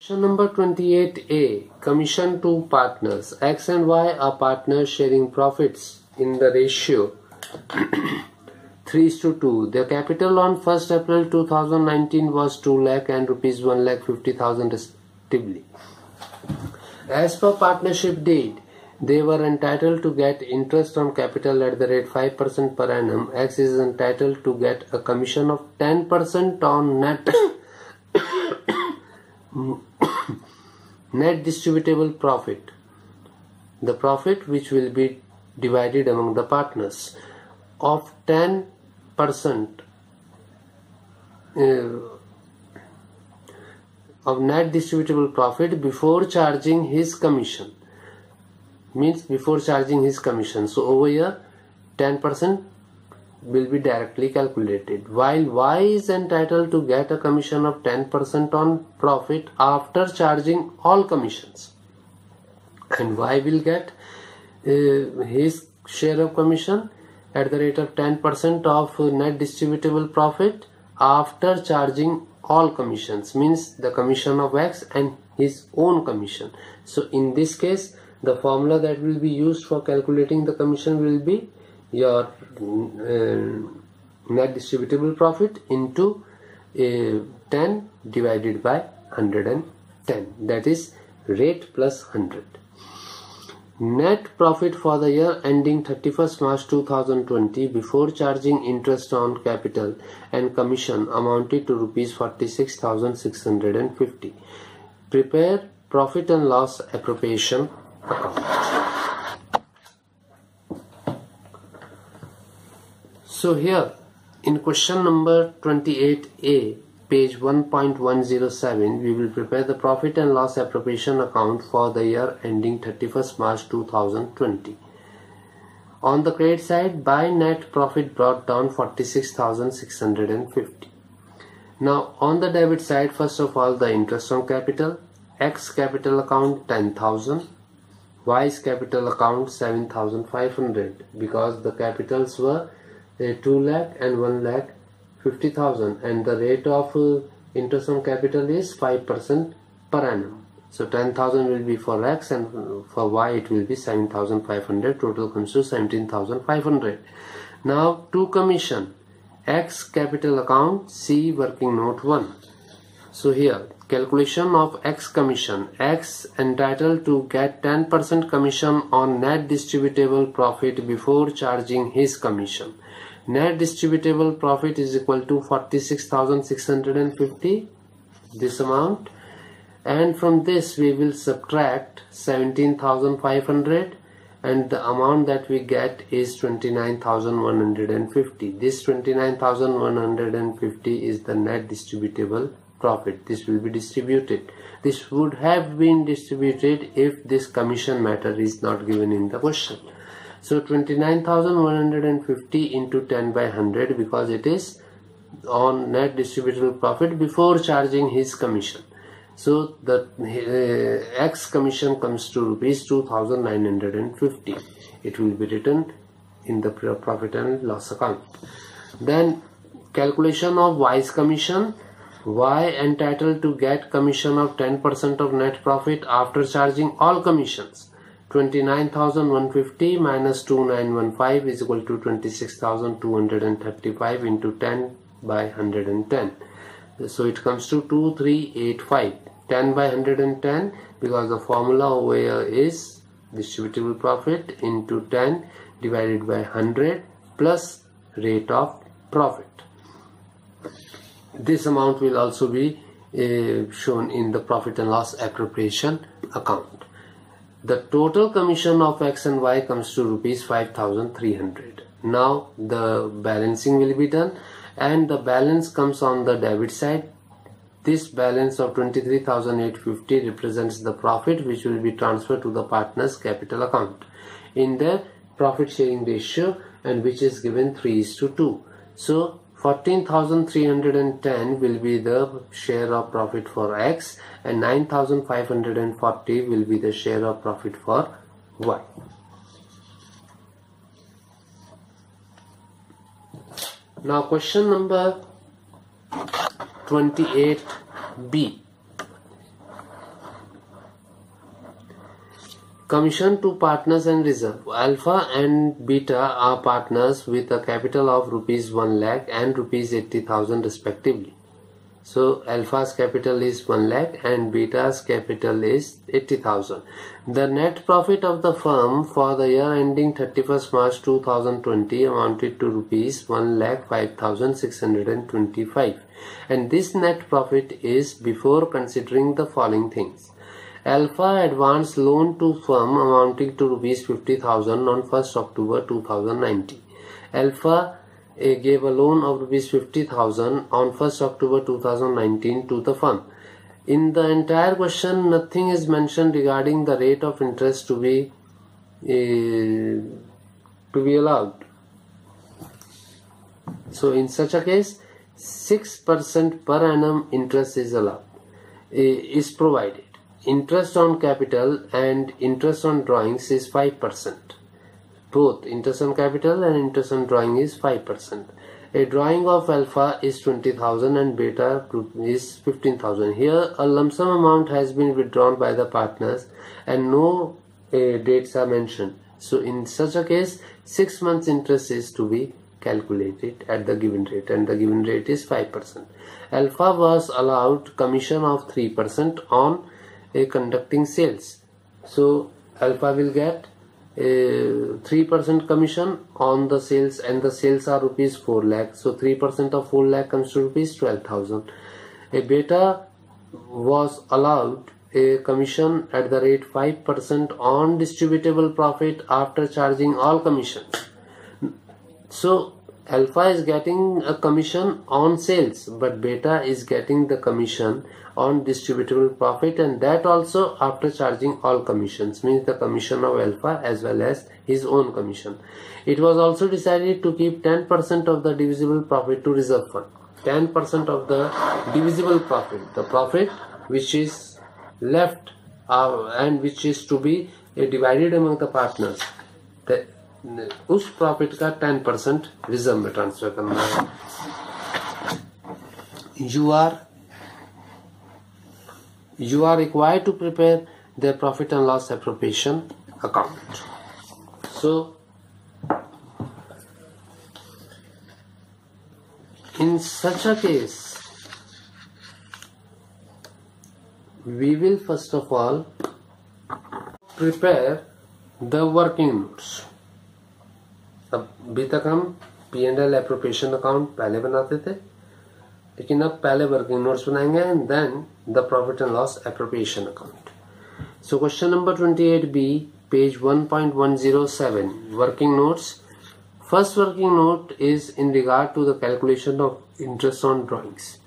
Question number 28A. Commission to partners. X and Y are partners sharing profits in the ratio 3:2. Their capital on 1st April 2019 was 2 lakh and rupees 1,50,000 respectively. As per partnership deed, they were entitled to get interest on capital at the rate 5% per annum. X is entitled to get a commission of 10% on net distributable profit, the profit which will be divided among the partners, of 10% of net distributable profit before charging his commission. Means before charging his commission. So over here 10% will be directly calculated, while Y is entitled to get a commission of 10% on profit after charging all commissions, and Y will get his share of commission at the rate of 10% of net distributable profit after charging all commissions, means the commission of X and his own commission. So in this case, the formula that will be used for calculating the commission will be your net distributable profit into 10 divided by 110, that is rate plus 100. Net profit for the year ending 31st March 2020 before charging interest on capital and commission amounted to rupees 46,650. Prepare profit and loss appropriation account. So here in question number 28A, page 1.107, we will prepare the profit and loss appropriation account for the year ending 31st March 2020. On the credit side, by net profit brought down 46,650. Now on the debit side, first of all the interest on capital. X capital account 10,000, Y's capital account 7,500, because the capitals were 2 lakh and 1,50,000, and the rate of interest on capital is 5% per annum. So 10,000 will be for X and for Y it will be 7,500. Total comes to 17,500. Now to commission, X capital account, C working note 1. So here calculation of X commission. X entitled to get 10% commission on net distributable profit before charging his commission. Net distributable profit is equal to 46,650, this amount, and from this we will subtract 17,500, and the amount that we get is 29,150. This 29,150 is the net distributable profit. This will be distributed. This would have been distributed if this commission matter is not given in the question. So 29,150 into 10 by 100, because it is on net distributable profit before charging his commission. So the X commission comes to rupees 2,950. It will be written in the profit and loss account. Then calculation of Y's commission. Y entitled to get commission of 10% of net profit after charging all commissions. 29,150 minus 2,915 is equal to 26,235 into 10 by 110. So it comes to 2,385. 10 by 110, because the formula over here is distributable profit into 10 divided by 100 plus rate of profit. This amount will also be shown in the profit and loss appropriation account. The total commission of X and Y comes to rupees 5,300. Now the balancing will be done, and the balance comes on the debit side. This balance of 23,850 represents the profit which will be transferred to the partner's capital account in their profit sharing ratio, and which is given 3:2. So 14,310 will be the share of profit for X, and 9,540 will be the share of profit for Y. Now question number 28B. Commission to partners and reserve. Alpha and beta are partners with a capital of rupees 1 lakh and rupees 80,000 respectively. So alpha's capital is 1 lakh and beta's capital is 80,000. The net profit of the firm for the year ending 31st March 2020 amounted to rupees 1,05,625, and this net profit is before considering the following things. Alpha advanced loan to firm amounting to rupees 50,000 on 1st October 2019. Alpha gave a loan of rupees 50,000 on 1st October 2019 to the firm. In the entire question, nothing is mentioned regarding the rate of interest to be allowed. So in such a case, 6% per annum interest is allowed, is provided. Interest on capital and interest on drawings is 5%. Both interest on capital and interest on drawing is 5%. A drawing of alpha is 20,000 and beta is 15,000. Here a lump sum amount has been withdrawn by the partners and no dates are mentioned. So in such a case, 6 months interest is to be calculated at the given rate, and the given rate is 5%. Alpha was allowed commission of 3% on conducting sales. So alpha will get 3% commission on the sales, and the sales are rupees 4 lakh. So 3% of 4 lakh comes to rupees 12,000. A beta was allowed a commission at the rate 5% on distributable profit after charging all commissions. So alpha is getting a commission on sales, but beta is getting the commission on distributable profit, and that also after charging all commissions, means the commission of alpha as well as his own commission. It was also decided to keep 10% of the divisible profit to reserve fund. 10% of the divisible profit, the profit which is left and which is to be divided among the partners, उस profit का 10% reserve में transfer करना है. You are required to prepare the profit and loss appropriation account. So in such a case, we will first of all prepare the working notes. अभी तक हम P&L appropriation account पहले बनाते थे, लेकिन अब पहले वर्किंग नोट्स बनाएंगे and then the profit and loss appropriation account. So question number 28B, page 1.107, working notes. First working note is in regard to the calculation of interest on drawings.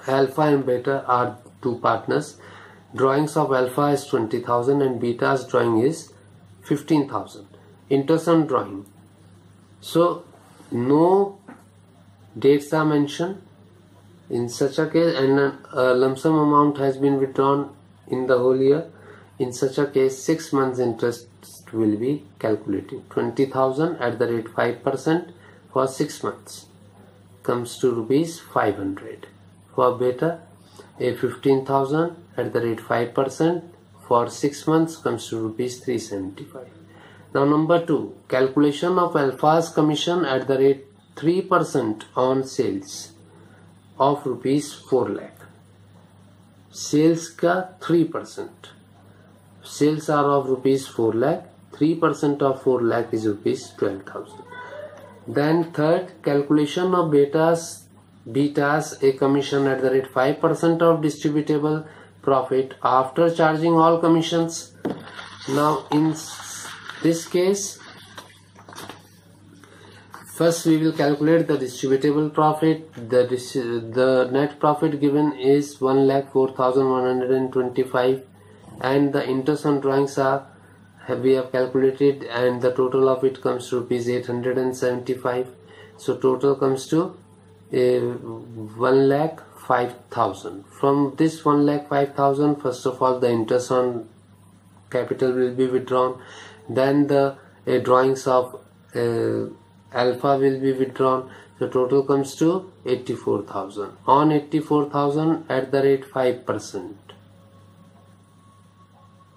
Alpha and beta are two partners. Drawings of alpha is 20,000 and beta's drawing is 15,000. Interest on drawing. So no dates are mentioned in such a case, and a lump sum amount has been withdrawn in the whole year. In such a case, 6 months interest will be calculated. 20,000 at the rate 5% for 6 months comes to rupees 500. For beta, a 15,000 at the rate 5% for 6 months comes to rupees 375. Now number 2, calculation of alpha's commission at the rate 3% on sales of rupees 4 lakh. Sales का 3%. Sales are of rupees 4 lakh. 3% of 4 lakh is rupees 12,000. Then third, calculation of beta's a commission at the rate 5% of distributable profit after charging all commissions. Now in this case, first we will calculate the distributable profit. The net profit given is 1,04,125, and the interest on drawings we have calculated, and the total of it comes to rupees 875. So total comes to 1,05,000. From this 1,05,000, first of all the interest on capital will be withdrawn. Then the drawings of alpha will be withdrawn. So total comes to 84,000. On 84,000 at the rate 5%.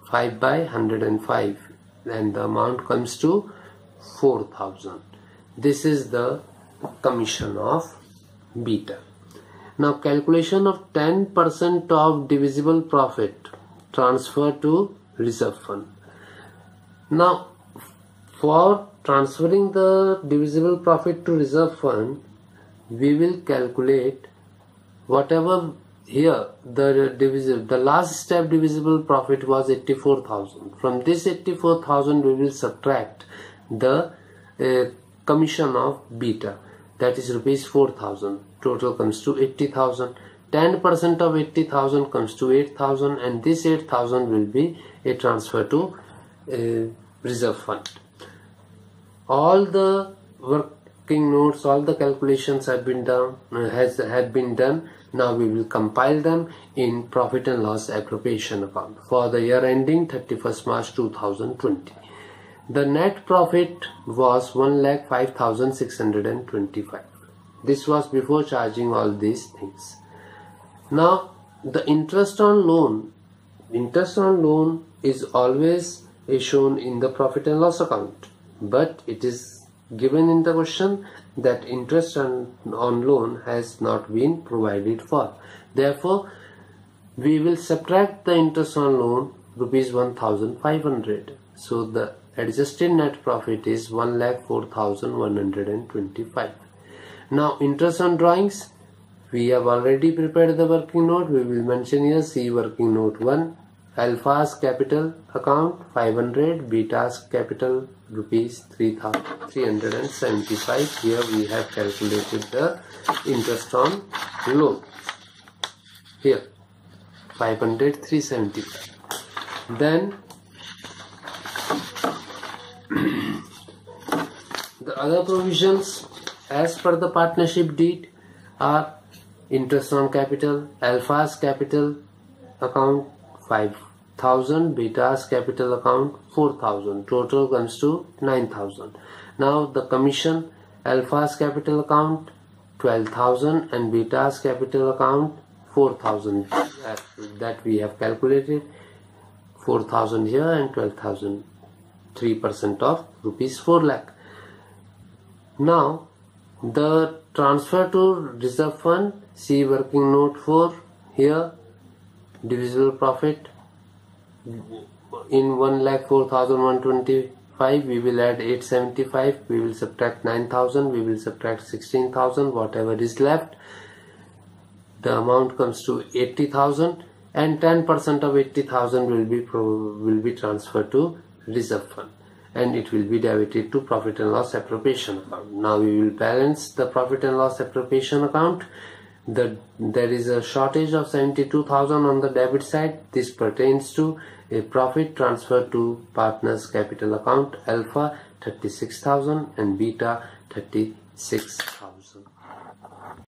5 by 105 and the amount comes to 4,000. This is the commission of beta. Now calculation of 10% of divisible profit transfer to reserve fund. Now for transferring the divisible profit to reserve fund, we will calculate whatever here the last step divisible profit was 84,000. From this 84,000 we will subtract the commission of beta, that is rupees 4,000. Total comes to 80,000. 10% of 80,000 comes to 8,000 and this 8,000 will be a transfer to reserve fund. All the working notes, all the calculations have been done, had been done. Now we will compile them in profit and loss appropriation account for the year ending 31st March 2020. The net profit was 1,05,625. This was before charging all these things. Now the interest on loan is always shown in the profit and loss account, but it is given in the question that interest on loan has not been provided for. Therefore we will subtract the interest on loan rupees 1,500. So the adjusted net profit is 1,04,125. Now interest on drawings, we have already prepared the working note. We will mention here, see working note 1. Alpha's capital account 500, Beta's capital rupees 375. Here we have calculated the interest on loan. Here 500, 375. Then the other provisions as per the partnership deed are interest on capital, Alpha's capital account 5,000, Beta's capital account 4,000. Total comes to 9,000. Now the commission, Alpha's capital account 12,000 and Beta's capital account 4,000. That we have calculated. 4,000 here and 12,000. 3% of rupees 4 lakh. Now the transfer to reserve fund, see working note 4. Here divisible profit in 1,04,125 we will add 875, we will subtract 9,000, we will subtract 16,000, whatever is left the amount comes to 80,000 and 10% of 80,000 will be transferred to reserve fund and it will be debited to profit and loss appropriation account. Now we will balance the profit and loss appropriation account. There is a shortage of 72,000 on the debit side. This pertains to a profit transfer to partners capital account, Alpha 36,000 and Beta 36,000.